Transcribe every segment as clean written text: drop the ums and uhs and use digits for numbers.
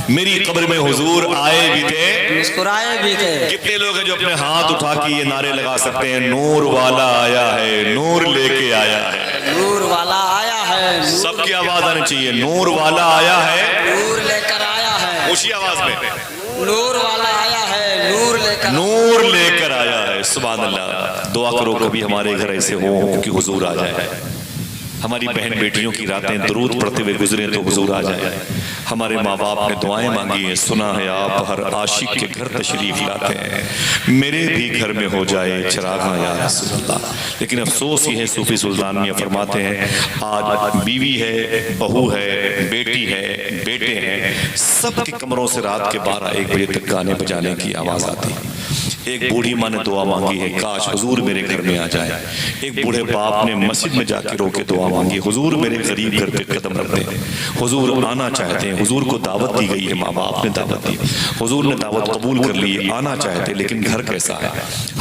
میری قبر میں حضور آئے بھی تھے، مسکرائے بھی تھے۔ کتنے لوگ ہیں جو اپنے ہاتھ اٹھا کے یہ نعرے لگا سکتے ہیں، نور والا آیا ہے، نور لے کے آیا ہے؟ نور والا آیا ہے، سب کی آواز آنی چاہیے، نور والا آیا ہے، نور لے کر آیا ہے، اونچی آواز میں، نور والا آیا ہے، نور لے کر، نور لے کر آیا ہے۔ سبحان اللہ۔ دعا کرو کبھی ہمارے گھر ایسے ہوں کہ حضور آ جائے، ہماری بہن بیٹیوں کی راتیں درود پڑھتے ہوئے گزریں تو حضور آ جائے، ہمارے ماں باپ نے دعائیں مانگی ہیں، سنا ہے آپ ہر عاشق کے گھر تشریف لاتے ہیں، میرے بھی گھر میں ہو جائے چراغاں یا رسول اللہ۔ لیکن افسوس یہ ہے، صوفی سلطان میاں فرماتے ہیں آج بیوی ہے، بہو ہے، بیٹی ہے، بیٹے ہیں، سب کے کمروں سے رات کے 12-1 بجے تک گانے بجانے کی آواز آتی ہے۔ ایک بوڑھی ماں نے دعا مانگی ہے، کاش حضور میرے گھر میں آ جائے۔ ایک بوڑھے باپ نے مسجد میں جا کے رو کے دعا مانگی، حضور میرے غریب گھر پہ قدم رکھ دیں، حضور آنا چاہتے ہیں، حضور کو دعوت دی گئی ہے، ماں باپ نے دعوت دی، حضور نے دعوت قبول کر لی، آنا چاہتے لیکن گھر کیسا ہے؟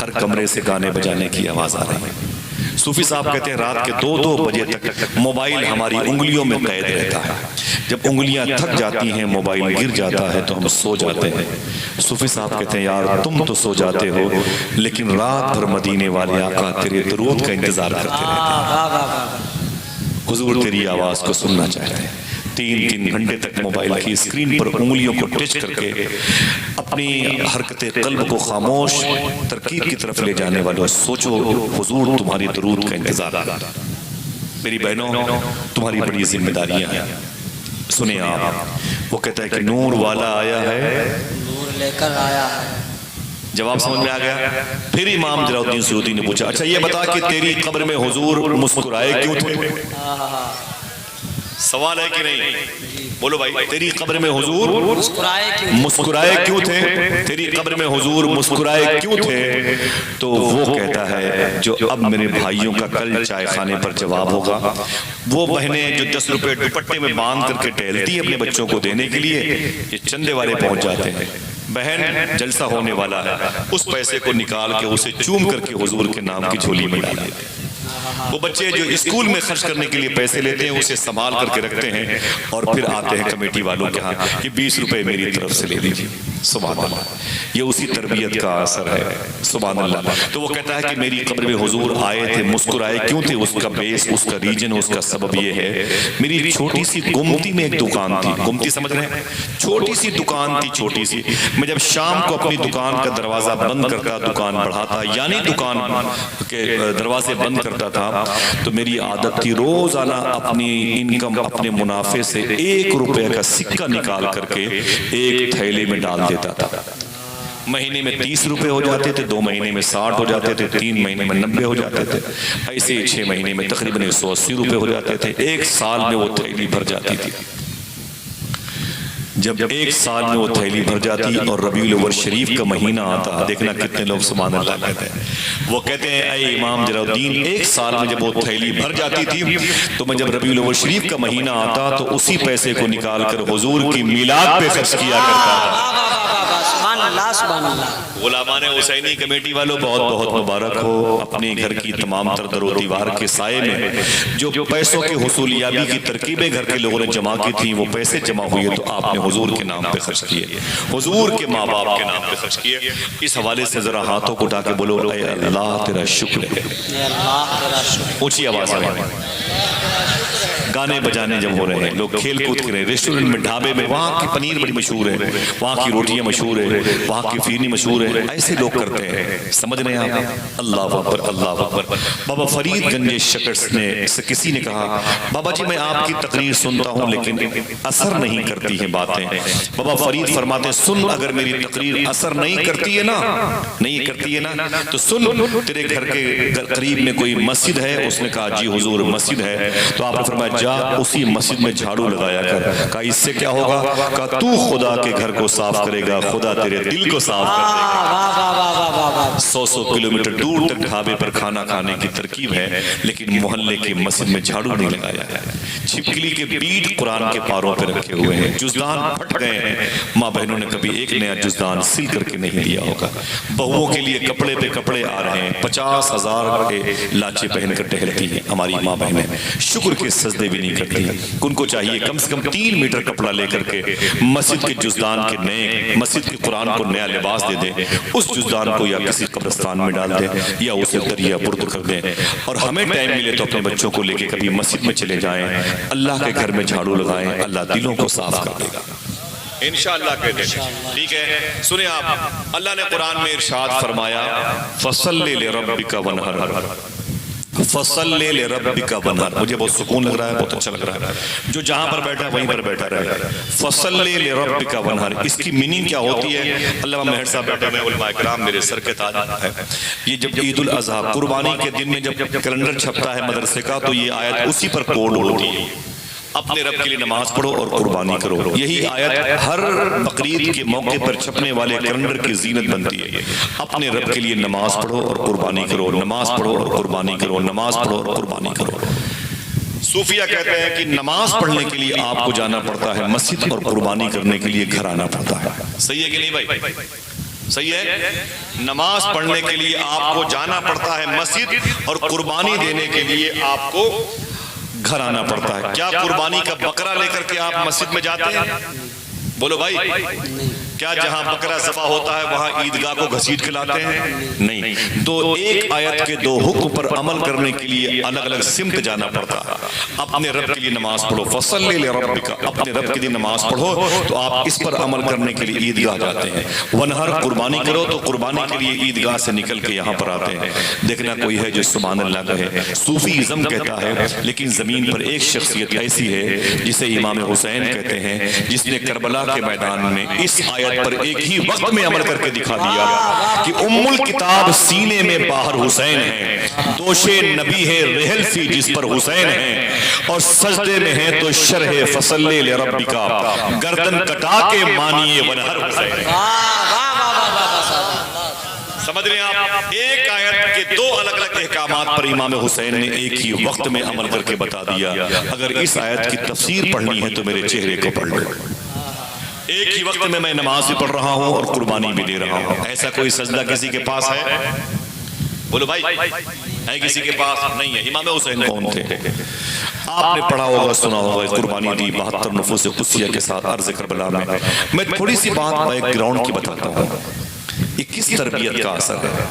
ہر کمرے سے گانے بجانے کی آواز آ رہی ہے۔ صوفی صاحب کہتے ہیں رات کے 2-2 بجے تک موبائل ہماری انگلیوں میں قید رہتا ہے، جب انگلیاں تھک جاتی ہیں موبائل گر جاتا ہے تو ہم سو جاتے ہیں۔ صوفی صاحب کہتے ہیں یار تم تو سو جاتے ہو لیکن رات بھر مدینے والے آقا تیرے درود کا انتظار کرتے رہتے ہیں، حضور تیری آواز کو سننا چاہتے ہیں۔ 3-3 گھنٹے تک موبائل کی اسکرین پر انگلیوں کو ٹچ کر کے اپنی حرکت قلب کو خاموش ترکیب کی طرف لے جانے والوں، سوچو حضور تمہاری درود کا انتظار کرتا ہے۔ میری بہنوں تمہاری بڑی ذمہ داریاں ہیں، سنیں آپ۔ وہ کہتا ہے کہ نور والا آیا ہے، نور لے کر آیا ہے۔ جواب سمجھ میں آ گیا؟ پھر امام جلال الدین سیوطی نے پوچھا اچھا یہ بتا کہ تیری قبر میں حضور مسکرائے کیوں تھے؟ سوال ہے کہ نہیں؟ بولو بھائی، تیری قبر میں حضور مسکرائے کیوں تھے؟ تیری قبر میں حضور مسکرائے کیوں تھے؟ تو وہ کہتا ہے جو اب میرے بھائیوں کا کل چائے خانے پر جواب ہوگا، وہ بہنیں جو 10 روپے دوپٹے میں باندھ کر کے ٹہلتی ہیں اپنے بچوں کو دینے کے لیے، یہ چندے والے پہنچ جاتے ہیں، بہن جلسہ ہونے والا ہے، اس پیسے کو نکال کے اسے چوم کر کے حضور کے نام کی جھولی میں ڈال دیتے ہیں۔ وہ بچے جو اسکول میں خرچ کرنے کے لیے پیسے لیتے ہیں اسے سنبھال کر کے رکھتے ہیں اور پھر آتے ہیں کمیٹی والوں کے ہاں کہ 20 روپے میری طرف سے لے لیجیے۔ سبحان اللہ، یہ اسی تربیت کا اثر ہے۔ سبحان اللہ۔ تو وہ کہتا ہے کہ میری قبر میں حضور آئے تھے، مسکرائے کیوں تھے؟ اس کا بیس، اس کا ریجن، اس کا سبب یہ ہے میری چھوٹی سی گمتی میں ایک دکان تھی، گمتی سمجھ رہے ہیں؟ چھوٹی سی دکان تھی، چھوٹی سی۔ میں جب شام کو اپنی دکان کا دروازہ بند کرتا، دکان بڑھاتا، یعنی دکان کے دروازے بند کرتا تھا، تو میری عادت تھی روزانہ اپنی انکم، اپنے منافع سے 1 روپے کا سکہ نکال کر کے ایک تھیلے میں ڈال دیتا تھا۔ مہینے میں 30 روپے ہو جاتے تھے، 2 مہینے میں 60 ہو جاتے تھے، 3 مہینے میں 90 ہو جاتے تھے، ایسے 6 مہینے میں تقریباً 180 روپے ہو جاتے تھے۔ 1 سال میں وہ تھیلی بھر جاتی تھی۔ جب 1 سال میں وہ تھیلی بھر جاتی اور ربیع الاول شریف کا مہینہ آتا، دیکھنا کتنے لوگ سبحان اللہ کہتے ہیں۔ وہ کہتے ہیں اے امام جلال الدین 1 سال میں جب وہ تھیلی بھر جاتی تھی تو میں جب ربیع الاول شریف کا مہینہ آتا تو اسی پیسے کو نکال کر حضور کی میلاد پہ خرچ کیا کرتا تھا۔ غلامان حسینی کمیٹی والوں بہت بہت مبارک ہو، اپنے گھر کی تمام تر در و دیوار کے سائے میں جو پیسوں کی حصولیابی کی ترکیبیں گھر کے لوگوں نے جمع کی تھیں، وہ پیسے جمع ہوئے تو آپ نے حضور کے نام پہ خرچ کیے، حضور کے ماں باپ کے نام پہ خرچ کیے۔ اس حوالے سے ذرا ہاتھوں کو اٹھا کے بولو اے اللہ تیرا شکر ہے، اونچی آواز میں۔ گانے بجانے جب ہو رہے ہیں، لوگ کھیل کود کر رہے ہیں، ریسٹورنٹ میں، ڈھابے میں، وہاں کی پنیر بڑی مشہور ہے، وہاں کی روٹیاں مشہور ہے، وہاں کی فیرنی مشہور ہے، ایسے لوگ کرتے ہیں۔ سمجھ رہے ہیں آپ؟ اللہ اکبر، اللہ اکبر۔ بابا فرید گنج شکر نے سے کسی نے کہا بابا جی میں آپ کی تقریر سنتا ہوں لیکن اثر نہیں کرتی ہیں باتیں۔ بابا فرید فرماتے ہیں سن، اگر میری تقریر اثر نہیں کرتی ہے نا تو سن، تیرے گھر کے قریب میں کوئی مسجد ہے؟ اس نے کہا جی حضور مسجد ہے۔ تو آپ نے فرمایا جا اسی مسجد میں جھاڑو لگایا کر۔ کہا اس سے کیا ہوگا؟ کہا تو خدا کے گھر کو صاف کرے گا، خدا تیرے دل کو صاف کر دے گا۔ واہ واہ واہ واہ واہ واہ 100 کلومیٹر دور تک ڈھابے پر کھانا کھانے کی ترکیب ہے، لیکن محلے کی مسجد میں جھاڑو نہیں لگایا ہے۔ چھپکلی کے بیٹ قرآن کے پاروں پہ رکھے ہوئے ہیں، جزدان پھٹ گئے ہیں، ماں بہنوں نے کبھی ایک نیا جزدان سل کر کے نہیں دیا ہوگا۔ بہووں کے لیے کپڑے پہ کپڑے آ رہے ہیں، 50,000 کے لاچے پہن کر ٹہلتی ہیں ہماری ماں بہنیں، شکر کے سجدے بھی نہیں کرتی۔ ان کو چاہیے کم سے کم 3 میٹر کپڑا لے کر کے مسجد کے جزدان کے نئے، مسجد کے قرآن کو نیا لباس دے دیں، اس جزدان کو یا کسی قبرستان میں ڈال دیں یا اسے دریا برد کر دیں، اور ہمیں ٹائم ملے تو اپنے بچوں کو لے کے کبھی مسجد میں چلے جائیں، اللہ کے گھر میں جھاڑو لگائیں، اللہ دلوں کو صاف کر دے گا انشاءاللہ کہتے ہیں۔ ٹھیک ہے، سنیں آپ، اللہ نے قرآن میں ارشاد فرمایا فَصَلِّ لِرَبِّكَ وَانْحَرْ، فَصَلِّ لِرَبِّكَ وَانْحَرْ۔ مجھے بہت سکون لگ رہا ہے، بہت اچھا لگ رہا ہے، جو جہاں پر بیٹھا ہے وہیں پر بیٹھا رہے۔ فَصَلِّ لِرَبِّكَ وَانْحَرْ، اس کی میننگ کیا ہوتی ہے؟ علامہ مہر صاحب بیٹھے ہوئے، علماء کرام میرے سر کے تاج ہے۔ یہ جب عید الاضحیٰ قربانی کے دن میں جب کیلنڈر چھپتا ہے مدرسے کا تو یہ آیت اسی پر کوڈ ہوتی ہے، اپنے رب کے لیے نماز پڑھو اور قربانی کرو۔ یہی آیت ہر بقرعید کے موقع پر چھپنے والے کیلنڈر کی زینت بنتی ہے، اپنے رب کے لیے نماز پڑھو اور قربانی کرو، نماز پڑھو اور قربانی کرو، نماز پڑھو اور قربانی کرو۔ صوفیہ کہتے ہیں کہ نماز پڑھنے کے لیے آپ کو جانا پڑتا ہے مسجد، اور قربانی کرنے کے لیے گھر آنا پڑتا ہے۔ صحیح ہے کہ نہیں بھائی؟ صحیح ہے، نماز پڑھنے کے لیے آپ کو جانا پڑتا ہے مسجد، اور قربانی دینے کے لیے آپ کو گھر آنا پڑتا ہے۔ کیا قربانی کا بکرا لے کر کے آپ مسجد میں جاتے ہیں؟ بولو بھائی، کیا جہاں بکرا ذبح ہوتا ہے وہاں عیدگاہ کو گھسیٹ کے لاتے ہیں؟ نہیں۔ تو ایک آیت کے 2 حکم پر عمل کرنے کے لیے الگ الگ سمت جانا پڑتا ہے۔ اپنے رب کے لیے نماز پڑھو، فَصَلِّ لِرَبِّكَ، اپنے رب کے لیے نماز پڑھو تو آپ اس پر عمل کرنے کے لیے عیدگاہ جاتے ہیں۔ وَانْحَرْ، قربانی کرو تو قربانی کے لیے عیدگاہ سے نکل کے یہاں پر آتے ہیں۔ دیکھنا کوئی ہے جو سبحان اللہ کہے، صوفی ازم کہتا ہے، لیکن زمین پر ایک شخصیت ایسی ہے جسے امام حسین کہتے ہیں، جس نے کربلا کے میدان میں اس آیت پر ایک ہی وقت میں عمل کر کے دکھا دیا کہ ام الکتاب سینے میں باہر حسین ہے، دوش نبی ہے رحل سی جس پر حسین ہے، اور سجدے میں ہے تو شرح فصل لربک، گردن کٹا کے مانیے وانحر حسین۔ سمجھ رہے ہیں آپ؟ ایک آیت کے 2 الگ الگ احکامات پر امام حسین نے ایک ہی وقت میں عمل کر کے بتا دیا۔ اگر اس آیت کی تفسیر پڑھنی ہے تو میرے چہرے کو پڑھ لو۔ ایک ہی وقت میں نماز بھی پڑھ رہا ہوں اور قربانی بھی دے رہا ہوں۔ ایسا کوئی سجدہ کسی کے پاس ہے؟ بولو بھائی، ہے کسی کے پاس؟ نہیں ہے۔ امام حسین کون تھے؟ آپ نے پڑھا ہوگا، سنا ہوگا، قربانی دی 72 نفوس قدسیہ کے ساتھ عرض کربلا میں۔ میں تھوڑی سی بات بیک گراؤنڈ کی بتاتا ہوں، یہ کس تربیت کا اثر ہے،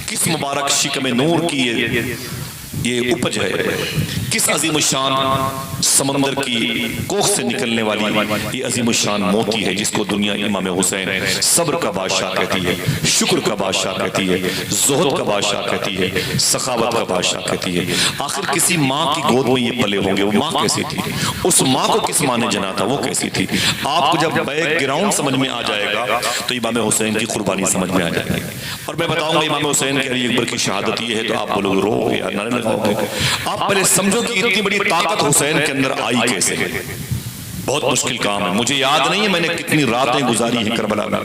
کس مبارک شکم نور کی یہ اپج ہے، کس عظیم الشان سمندر کی کوکھ سے نکلنے والی یہ عظیم الشان موتی ہے جس کو دنیا امام حسین صبر کا بادشاہ کہتی ہے، شکر کا بادشاہ کہتی ہے، زہد کا بادشاہ کہتی ہے، سخاوت کا بادشاہ کہتی ہے۔ آخر کسی ماں کی گود میں یہ پلے ہوں گے، وہ ماں کیسی تھی؟ اس ماں کو کس ماں نے جنا تھا، وہ کیسی تھی؟ آپ کو جب بیک گراؤنڈ سمجھ میں آ جائے گا تو امام حسین کی قربانی سمجھ میں آ جائے گی۔ اور میں بتاؤں گا امام حسین کے علی اکبر کی شہادت یہ ہے تو آپ لوگ رو گے یا نعرے لگاؤ گے۔ آپ پہلے سمجھو کہ اتنی بڑی طاقت حسین کے اندر آئی کیسے؟ بہت مشکل کام ہے، مجھے یاد نہیں ہے میں نے کتنی راتیں گزاری ہیں کربلا میں۔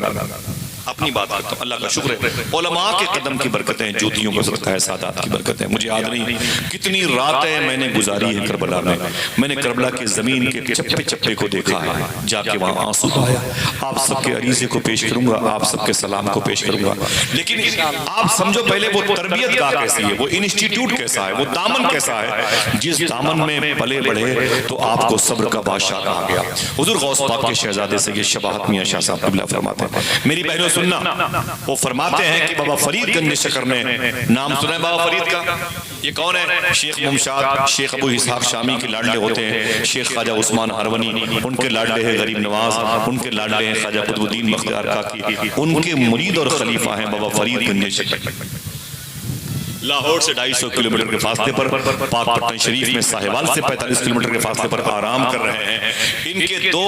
اپنی بات کرتا ہوں، اللہ کا شکر ہے علماء کے قدم کی برکتیں، جوتیوں کا صدقہ ہے، سادات کی برکتیں، مجھے یاد نہیں کتنی راتیں میں نے گزاری ہیں کربلا میں۔ میں نے کربلا کی زمین کے چپے چپے کو دیکھا ہے، جا کے وہاں آنسو آیا۔ آپ سب کے عریضے کو پیش کروں گا، آپ سب کے سلام کو پیش کروں گا، لیکن آپ سمجھو پہلے وہ تربیت کا کیسی ہے، وہ انسٹیٹیوٹ کیسا ہے، وہ دامن کیسا ہے جس دامن میں پلے بڑھے تو آپ کو صبر کا بادشاہ کہا گیا۔ حضور غوث پاک کے شہزادے سے یہ شباہت میاں شاہ صاحب قبلہ فرماتے ہیں، میری بہنوں سننا، وہ فرماتے ہیں کہ بابا فرید گنج شکر نے، نام سنا ہے بابا فرید کا؟ یہ کون ہے؟ شیخ ممشاد شیخ ابو اسحاق شامی کے لاڈلے ہوتے ہیں، شیخ خواجہ عثمان ہرونی ان کے لاڈلے ہیں، غریب نواز ان کے لاڈلے ہیں، خواجہ قطب الدین بختیار کاکی ان کے مرید اور خلیفہ ہیں بابا فرید گنج شکر۔ لاہور سے 250 کلومیٹر کے فاصلے پر، پاک پٹن شریف میں ساہیوال سے 45 کلومیٹر کے فاصلے پر آرام کر رہے ہیں۔ ان کے دو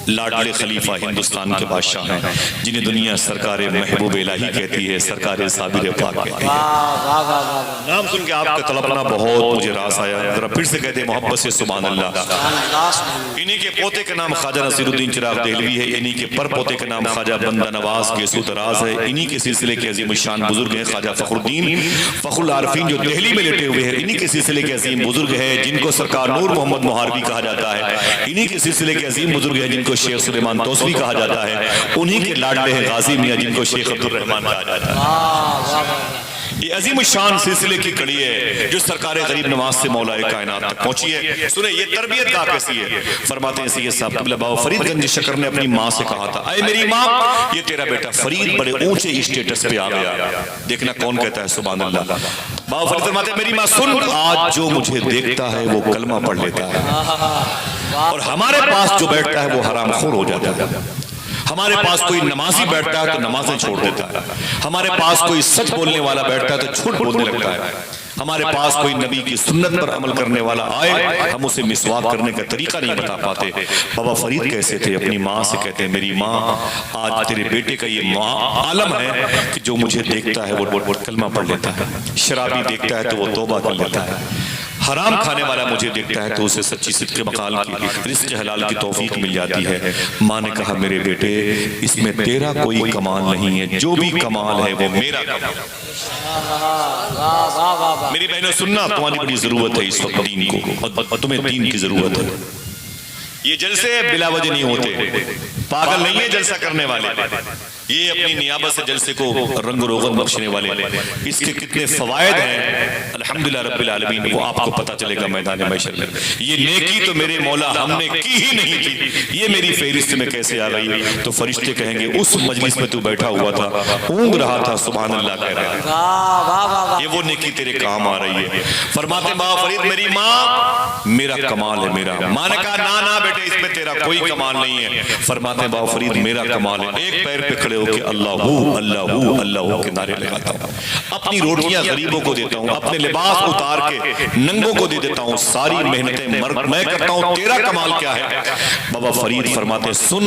لاڈلے خلیفہ ہندوستان کے بادشاہ ہیں جنہیں دنیا سرکار محبوب الہی کہتی ہے، سرکار صابر پاک کہتی ہے۔ واہ واہ واہ واہ نام سن کے آپ کا تڑپنا بہت مجھے راس آیا، ذرا پھر سے کہتے ہیں محبت سے سبحان اللہ۔ سبحان اللہ سبحان اللہ۔ انہی کے پوتے کا نام خواجہ نصیر الدین چراغ دہلوی ہے، انہی کے پر پوتے کا نام خواجہ بندہ نواز گیسو دراز ہے، انہی کے سلسلے کے عظیم الشان بزرگ ہیں خواجہ فخر الدین فخر العارفین جو دہلی میں لیٹے ہوئے ہیں، انہی کے سلسلے کے عظیم بزرگ ہیں جن کو سرکار نور محمد محاربی کہا جاتا ہے، انہی کے سلسلے کے عظیم بزرگ ہیں جن کو شیخ سلیمان توسوی کہا جاتا ہے، انہی کے لاڈلے ہیں غازی میاں جن کو شیخ عبد الرحمن کہا جاتا ہے۔ واہ واہ واہ۔ یہ عظیم الشان سلسلے کی کڑی ہے جو سرکار غریب نواز سے مولا کائنات تک پہنچی ہے۔ سنیں یہ تربیت کا کیسی ہے؟ فرماتے ہیں سید صاحب قبلہ بابا فرید گنج شکر نے اپنی ماں سے کہا تھا، اے میری ماں یہ تیرا بیٹا فرید بڑے اونچے اسٹیٹس پہ آ گیا، دیکھنا کون کہتا ہے سبحان اللہ۔ بابا فرید فرماتے ہیں میری ماں سن، آج جو مجھے دیکھتا ہے وہ کلمہ پڑھ لیتا ہے، اور ہمارے پاس جو بیٹھتا ہے وہ حرام خور ہو جاتا ہے۔ ہمارے پاس کوئی نمازی بیٹھتا ہے تو نمازیں چھوڑ دیتا ہے، ہمارے پاس کوئی سچ بولنے والا بیٹھتا ہے تو جھوٹ بولنے لگتا ہے، ہمارے پاس کوئی نبی کی سنت پر عمل کرنے والا آئے ہم اسے مسواک کرنے کا طریقہ نہیں بتا پاتے۔ بابا فرید کیسے تھے؟ اپنی ماں سے کہتے ہیں میری ماں آج تیرے بیٹے کا یہ عالم ہے کہ جو مجھے دیکھتا ہے وہ کلمہ پڑھ لیتا ہے، شرابی دیکھتا ہے تو وہ توبہ کر لیتا ہے، حرام کھانے والا مجھے دیکھتا ہے تو اسے سچی صدق مقال کی رزق حلال کی توفیق مل جاتی ہے۔ ماں نے کہا میرے بیٹے اس میں تیرا کوئی کمال نہیں ہے، جو بھی کمال ہے وہ میرا کمال ہے۔ واہ واہ واہ واہ۔ میری بہنوں سننا تمہاری بڑی ضرورت ہے اس وقت دین کو، اور تمہیں دین کی ضرورت ہے۔ یہ جلسے بلا وجہ نہیں ہوتے، پاگل نہیں ہے جلسہ کرنے والے، یہ اپنی نیابت سے جلسے کو رنگ و روغن بخشنے والے، اس کے کتنے فوائد ہیں الحمدللہ رب العالمین وہ آپ کو پتا چلے گا میدان محشر میں۔ یہ نیکی تو میرے مولا ہم نے کی ہی نہیں تھی، یہ میری فہرست میں کیسے آ گئی؟ تو فرشتے کہیں گے اس مجلس میں تو بیٹھا ہوا تھا، اونگ رہا تھا، سبحان اللہ کہہ رہا ہے، واہ واہ واہ واہ۔ یہ وہ نیکی تیرے کام آ رہی ہے۔ فرماتے ہیں بابا فرید میری ماں میرا کمال ہے میرا۔ ماں نے کہا نا بیٹے اس میں تیرا کوئی کمال نہیں ہے۔ فرماتے ہیں بابا فرید میرا کمال ہے، ایک پیر پہ کھڑے ہو کے اللہ ہو اللہ ہو اللہ ہو کے نعرے لگاتا ہوں، اپنی روٹیاں غریبوں کو دیتا ہوں، اپنے لباس اتار کے ننگوں کو دے دیتا ہوں، ساری محنتیں میں کرتا ہوں، تیرا کمال کیا ہے؟ بابا فرید فرماتے ہیں سن،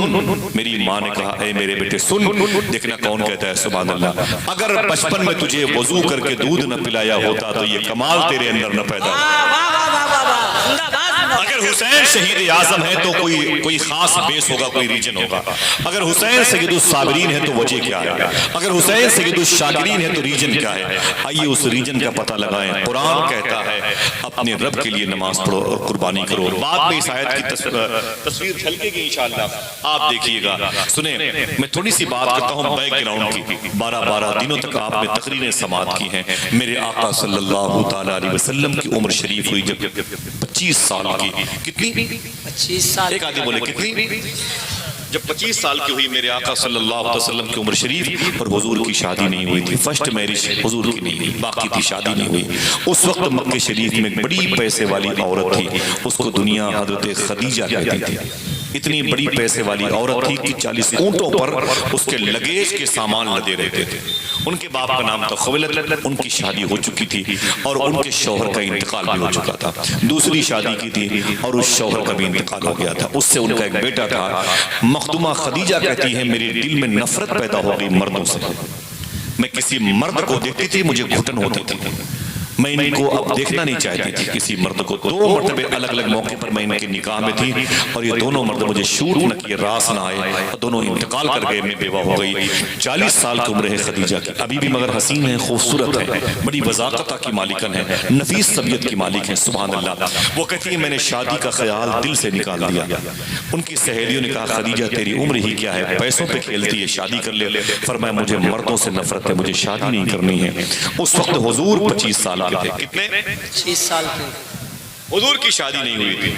میری ماں نے کہا اے میرے بیٹے سن، دیکھنا کون کہتا ہے سبحان اللہ، اگر بچپن میں تجھے وضو کر کے دودھ نہ پلایا ہوتا تو یہ کمال تیرے اندر نہ پیدا ہوتا۔ اگر حسین شہید اعظم ہے تو کوئی خاص بیس ہوگا، کوئی ریجن ہوگا۔ اگر حسین سید الصابرین ہے تو وجہ کیا ہے؟ اگر حسین سید الشاکرین ہے تو ریجن کیا ہے؟ آئیے اس ریجن کا پتہ لگائیں۔ قرآن کہتا ہے اپنے رب کے لیے نماز پڑھو اور قربانی کرو۔ بعد میں اس آیت کی تصویر جھلکے گی انشاءاللہ، آپ دیکھیے گا۔ سنیں میں تھوڑی سی بات کرتا ہوں بیک گراؤنڈ کی۔ 12 دنوں تک آپ نے تقریریں سماعت کی ہیں۔ میرے آقا صلی اللہ تعالیٰ علیہ وسلم کی عمر شریف ہوئی جب 25 سال کی، کتنی؟ 25 سال۔ ایک آدمی بولے کتنی؟ جب 25 سال کی ہوئی میرے آقا صلی اللہ علیہ وسلم کی عمر شریف، اور حضور کی شادی نہیں ہوئی تھی، فرسٹ میرج حضور کی نہیں ہوئی، باقی تھی شادی نہیں ہوئی۔ اس وقت مکہ شریف میں ایک بڑی پیسے والی عورت تھی، اس کو دنیا حضرت خدیجہ کہتی تھی۔ اتنی بڑی پیسے والی عورت تھی کہ 40 اونٹوں پر اس کے لگیج کے سامان لدے رہتے تھے۔ ان کے باپ کا نام تھا خویلد، ان کی شادی ہو چکی تھی اور ان کے شوہر کا انتقال بھی ہو چکا تھا، دوسری شادی کی تھی اور اس شوہر کا بھی انتقال ہو گیا تھا۔ اس سے ان کا ایک بیٹا تھا۔ مخدومہ خدیجہ کہتی ہے میرے دل میں نفرت پیدا ہو گئی مردوں سے، میں کسی مرد کو دیکھتی تھی مجھے گھٹن ہوتی تھی، میں ان کو اب دیکھنا نہیں چاہتی تھی کسی مرد کو۔ 2 مرتبہ الگ الگ موقع پر میں ان کے نکاح میں تھی اور یہ دونوں مرد مجھے شوٹ نہ کیے، راس نہ آئے، اور دونوں انتقال کر گئے، میں بیوہ ہو گئی۔ 40 سال کی عمر ہے خدیجہ کی، ابھی بھی مگر حسین ہیں، خوبصورت ہیں، بڑی وزاقت کی مالکن ہیں، نفیس طبیعت کی مالک ہیں، سبحان اللہ۔ وہ کہتی ہیں میں نے شادی کا خیال دل سے نکال دیا۔ ان کی سہیلیوں نے کہا خدیجہ تیری عمر ہی کیا ہے، پیسوں پہ کھیلتی ہے، شادی کر لے۔ فرمایا مجھے مردوں سے نفرت ہے، مجھے شادی نہیں کرنی ہے۔ اس وقت حضور 25 سال کے تھے، کتنے؟ 25 سال کے۔ حضور کی شادی نہیں ہوئی تھی،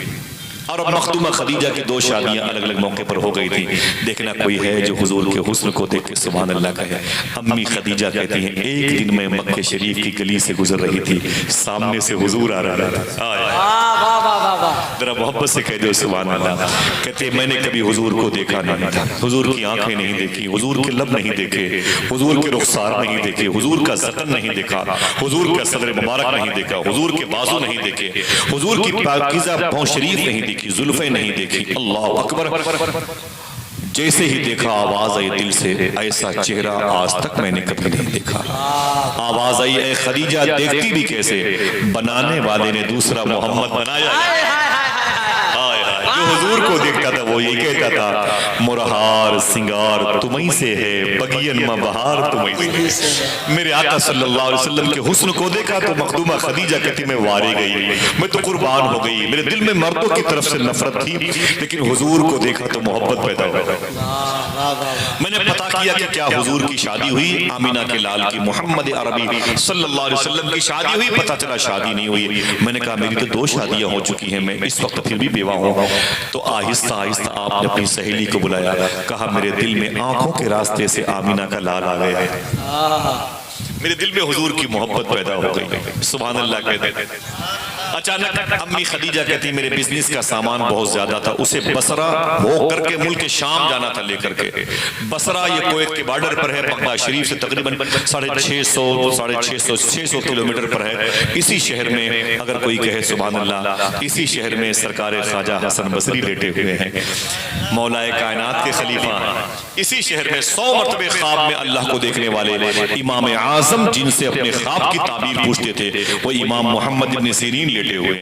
اور اب مخدومہ خدیجہ کی 2 شادیاں الگ الگ موقع پر ہو گئی تھی۔ دیکھنا کوئی ہے جو حضور کے حسن کو دیکھ کے سبحان اللہ کہے۔ امی خدیجہ کہتی ہیں ایک دن میں مکہ شریف کی گلی سے گزر رہی تھی، سامنے سے حضور آ رہا تھا، ذرا محبت سے کہہ دو سبحان اللہ۔ کہتے ہیں میں نے کبھی حضور کو دیکھا نہیں تھا، حضور کی آنکھیں نہیں دیکھی، حضور کے لب نہیں دیکھے، حضور کے رخسار نہیں دیکھے، حضور کا زخم نہیں دیکھا، حضور کا صدر مبارک نہیں دیکھا، حضور کے بازو نہیں دیکھے، حضور کی پاکیزہ پاؤں شریف نہیں دیکھی، دیکھی، زلفیں نہیں دیکھی، اللہ اکبر، جیسے ہی دیکھا آواز آئی دل سے، ایسا چہرہ آج تک میں نے کبھی نہیں دیکھا۔ آواز آئی اے خدیجہ دیکھتی بھی کیسے، بنانے والے نے دوسرا محمد بنایا۔ جو حضور کو دیکھتا تھا وہ یہ کہتا تھا مرہار سنگار تمہیں سے ہے، بگین میں بہار تمہیں سے ہے۔ میرے آقا صلی اللہ علیہ وسلم کے حسن کو دیکھا تو مخدومہ خدیجہ کہتی میں وارے گئی، میں تو قربان ہو گئی، میرے دل میں مردوں کی طرف سے نفرت تھی لیکن حضور کو دیکھا تو محبت پیدا ہو گئی۔ میں نے پتا کیا کہ کیا حضور کی شادی ہوئی، آمینہ کے لال کی محمد عربی صلی اللہ علیہ وسلم کی شادی ہوئی، پتا چلا شادی نہیں ہوئی۔ میں نے کہا میری تو 2 شادیاں ہو چکی ہیں، میں اس وقت پھر بھی بیوہ ہوں۔ تو آہستہ آہستہ آپ نے اپنی سہیلی کو بلایا، کہا میرے دل میں آنکھوں کے راستے سے آمینہ کا لال آ گیا ہے، میرے دل میں حضور کی محبت پیدا ہو گئی۔ سبحان اللہ کہتے ہیں۔ اچانک امی خدیجہ کہتی میرے بزنس کا سامان بہت زیادہ تھا، اسے بصرہ ہو کر کے ملک شام جانا تھا لے کر کے۔ بصرہ یہ کویت کے بارڈر پر ہے، مکہ شریف سے تقریباً 650 کلومیٹر پر ہے۔ اسی شہر میں اگر کوئی کہے سبحان اللہ، اسی شہر میں سرکار خواجہ حسن بصری لیٹے ہوئے ہیں، مولا کائنات کے خلیفہ۔ اسی شہر میں 100 مرتبہ خواب میں اللہ کو دیکھنے والے امام اعظم جن سے اپنے خواب کی تعبیر پوچھتے تھے وہ امام محمد ابن سیرین لیٹے ہوئے۔